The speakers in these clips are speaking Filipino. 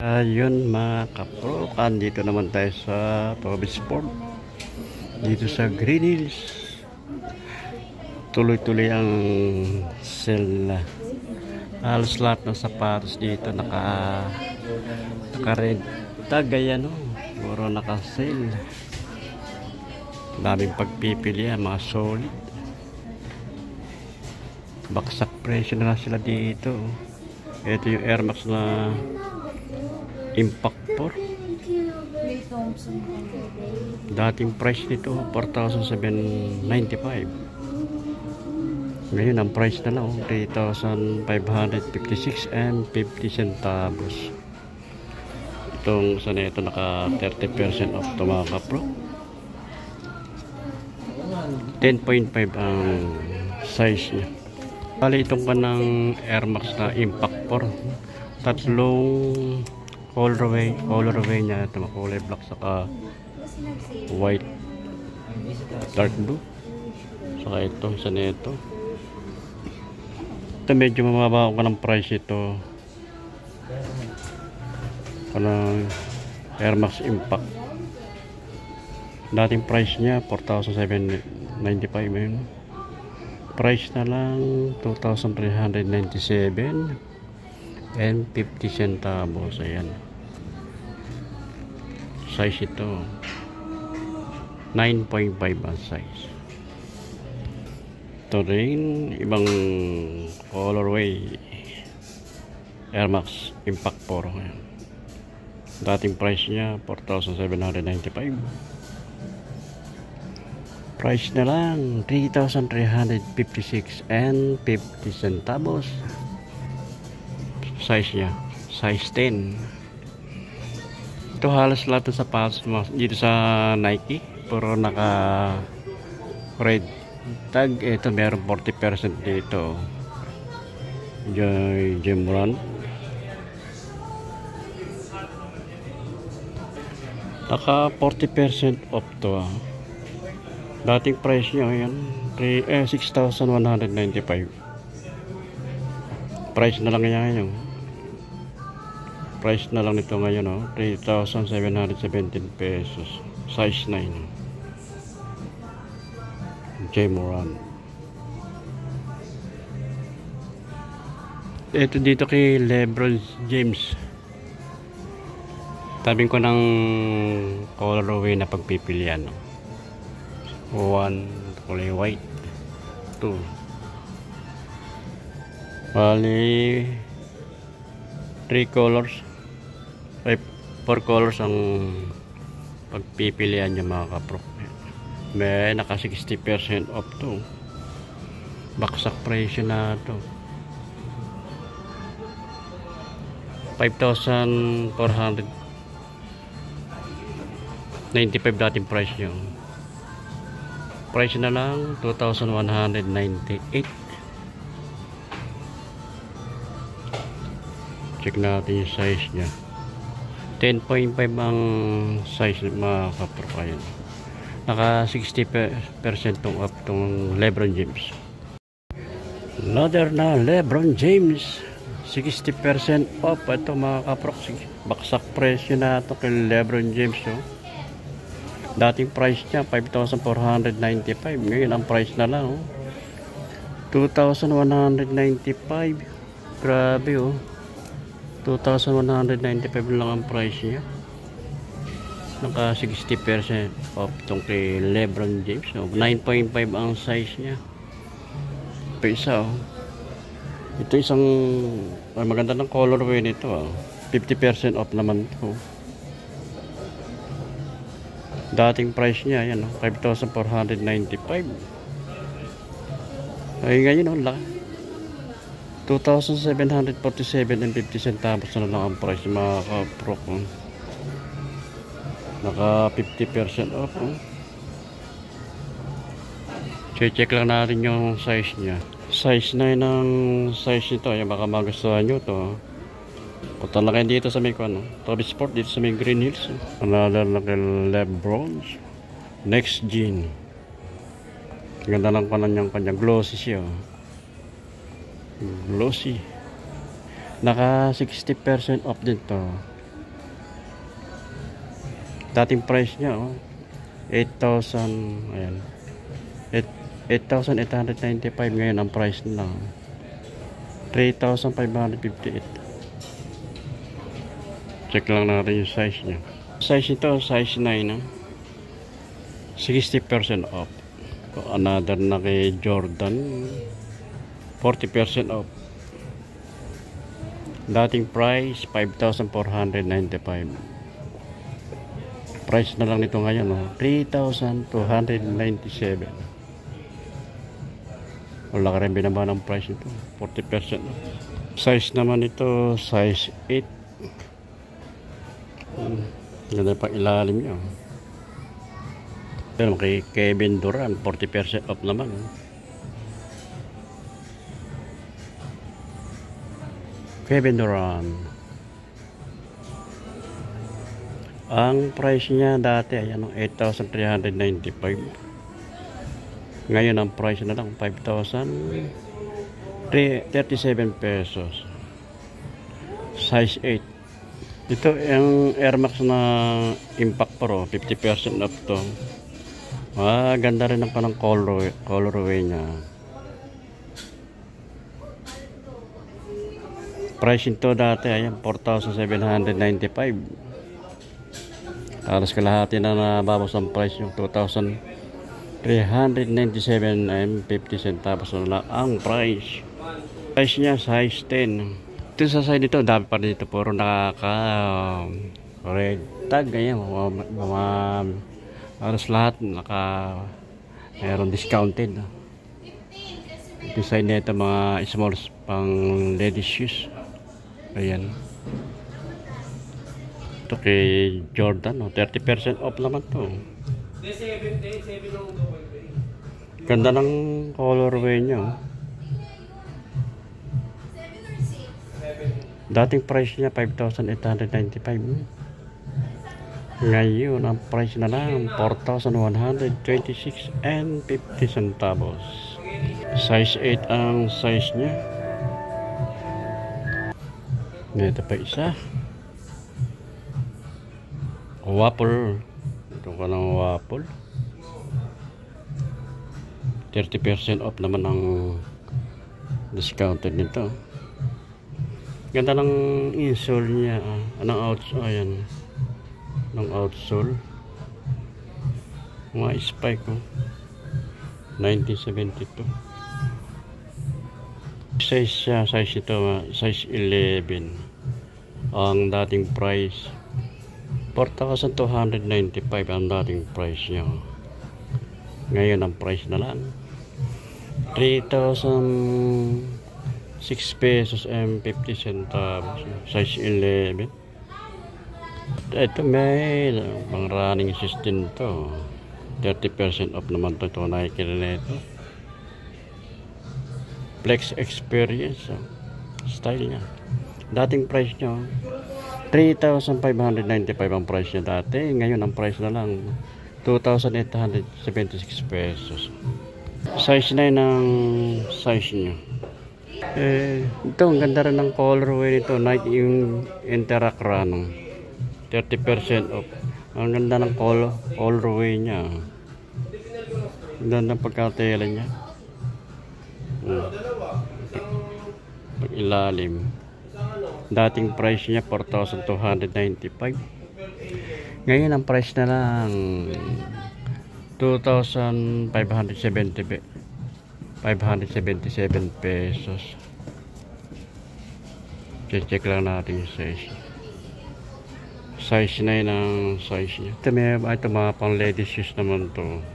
Ayun mga kapro, dito naman tayo sa Toby Sport dito sa Green Hills. Tuloy-tuloy ang sale. Halos lahat ng sapatos dito naka-red tag, ayan o, puro naka-sale. Daming pagpipili, mga solid. Baksak presyo na sila dito. Ito yung Air Max na Impact 4. Dating price nito 4,795. Ngayon ang price na lang 3,556 and 50 centavos. Itong isa na ito naka 30% off to mga kapro. 10.5 ang size niya. Bali itong kanang Air Max na Impact 4, tatlong colorway niya. Ito makulay black saka white, dark blue, saka ito isa na ito. Ito medyo mababa ka ng price ito, kanang Air Max Impact. Dating price niya 4,795, yun. Price na lang 2,397 and 50 centavos. Ayan, size ito 9.5 ang size. Ito rin ibang colorway Air Max Impact 4. Ayan. Dating price niya 4,795. Price na lang 3,356 and 50 centavos. Size niya size 10. Ito halos lahat ng sapatos dito sa Nike puro naka red tag. Ito meron 40% dito. Jim Run naka 40% off to. Dating price niya ayan 6,195. Price na lang niya ngayon. Price na lang nito ngayon 3,717 pesos. Size 9. Jamoran. Ito dito kay LeBron James. Tabing ko ng colorway na pagpipilian. 1 kulay white, 2 bali 3 colors, 4 colors ang pagpipilian niya mga kapro. May naka 60% off to. Baksak presyo na to. 5,495 dating price niya. Price na lang 2,198. Check natin yung size niya. 10.5 ang size mga kapro. Ayan. Naka 60% tong off tong LeBron James. Another na LeBron James 60% off. Ito mga kapro, baksak presyo na ito kay LeBron James. Dating price niya 5,495. Ngayon ang price na lang 2,195. Grabe 2,195 lang ang price niya. Naka 60% off tong kay LeBron James. 9.5 ang size niya. Ito isa ito isang maganda ng colorway nito 50% off naman to. Dating price niya yan 5,495. Ay ngayon 2,747 and 50 centavos na lang ang price mga kapro. Naka 50% off. Check lang natin yung size niya. Size 9 ang size nito. Ay baka magustuhan nyo to. Punta na kayo dito sa may Toby Sport dito sa may Green Hills. Another na kay LeBron Next Gen. Ganda lang kanya glossy siya. Glossy. Naka 60% off din to. Dating price niya, oh, 8,000, ayan. 8,895 ngayon ang price nila. 3,558. Check lang natin yung size niya. Size ito, size 9, 60% off. Another na kay Jordan, 40% off. Dating price 5,495. Price na lang nito ngayon, 3,297. Wala ka rin binaba ng price nito, 40% off. Size naman ito, size 8. Ganda pa ilalim niya. Pero kay Kevin Durant 40% off naman. Kevin Durant, ang price niya dati ayan 8,395. Ngayon ang price na lang 5,037 pesos. Size 8. Ito yung Air Max na Impact Pro, 50% off to. Ganda rin ang panang colorway niya. Price nito dati ayan 4,795. Halos kalahati na nabawas ang price yung 2,397 and 50 centavos na lang ang price. Price niya size 10. Ito sa side nito, dami pa rin dito, puro nakaka red tag, ganyan, halos lahat meron discounted. Ito side nito mga small pang ladies shoes, ayan. Ito kay Jordan, 30% off naman to. Ganda ng colorway niya. Dating price niya 5,895. Ngayon ang price na lang 4,126 and 50 centavos. Size 8 ang size niya. Dito pa isa. Waffle. Ito ka ng waffle. 30% off naman ang discounted nito. Ganda ng insole niya, anong outsole, ayan, ng outsole, mga spike, 1972. Size siya, size ito, size 11. Ang dating price 4,295 ang dating price niya. Ngayon ang price na lang 3,006 pesos and 50 centavos. Size 11. Ito may pang running system to. 30% off naman to. Ito nakikita na ito. Flex Experience. Style niya. Dating price niya 3,595 ang price niya dati. Ngayon ang price na lang 2,876 pesos. Size 9 ang size niya. Ito ang ganda rin ng colorway nito, Nike yung Interact Run, 30% off. Ang ganda ng colorway niya, ang ganda ng pagkatela niya, pag ilalim. Dating price niya 4,295. Ngayon ang price na lang 2,577 pesos. Check lang natin yung size. Size 9 ang size niya. Ito mga pang ladies shoes naman to.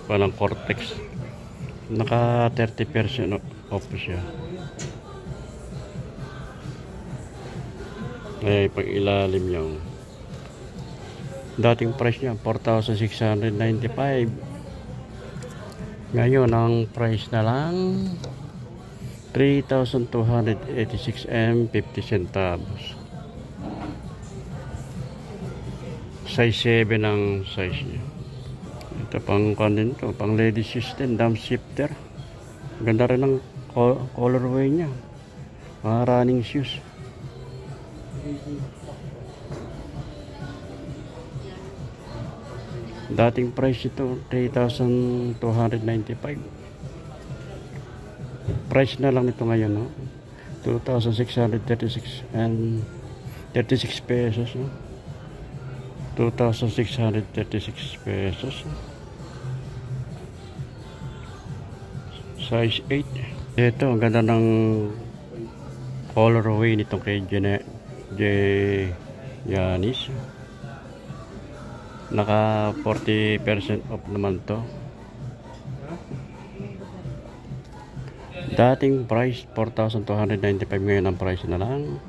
Walang Cortex. Naka 30% off siya. Pag ilalim niya. Dating price niya 4,695. Ngayon ang price na lang 3,286 and 50 centavos. Size 7 ang size niya. Ito pang content to, pang ladies system, dump shifter. Ganda rin ng colorway niya. Mga running shoes. Dating price ito 3,295. Price na lang nito ngayon, no? 2,636 and 36 pesos, no? 2,636 pesos. Size 8. Ito, ang ganda ng colorway nito kay Yanis. Naka 40% off naman to. Dating price 4,295, ngayon ang price na lang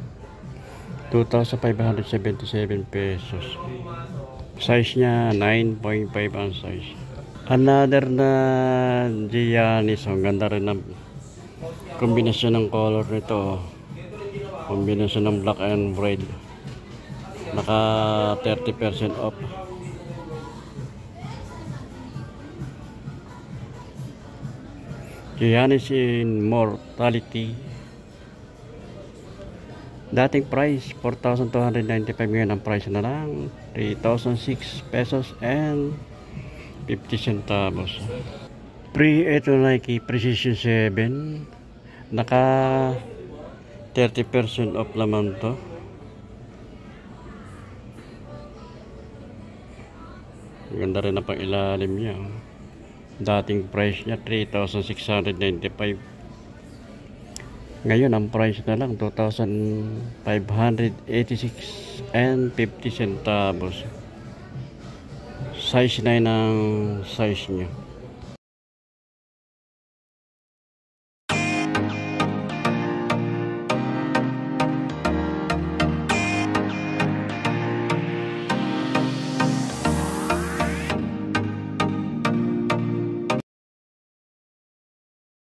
2,577 pesos. Size nya 9.5 ang size. Another na Giannis. Ang ganda rin ng kombinasyon ng color nito. Kombinasyon ng black and red. Naka 30% off. Giannis Immortality. Dating price 4,295, ngayon ang price na lang 3,006 pesos and 50 centavos. Ito Nike Precision 7. Naka 30% off naman to. Ganda rin na pang ilalim niya. Dating price niya 3,695. Ngayon ang price na lang 2,586 and 50 centavos. Size 9 ang size niya.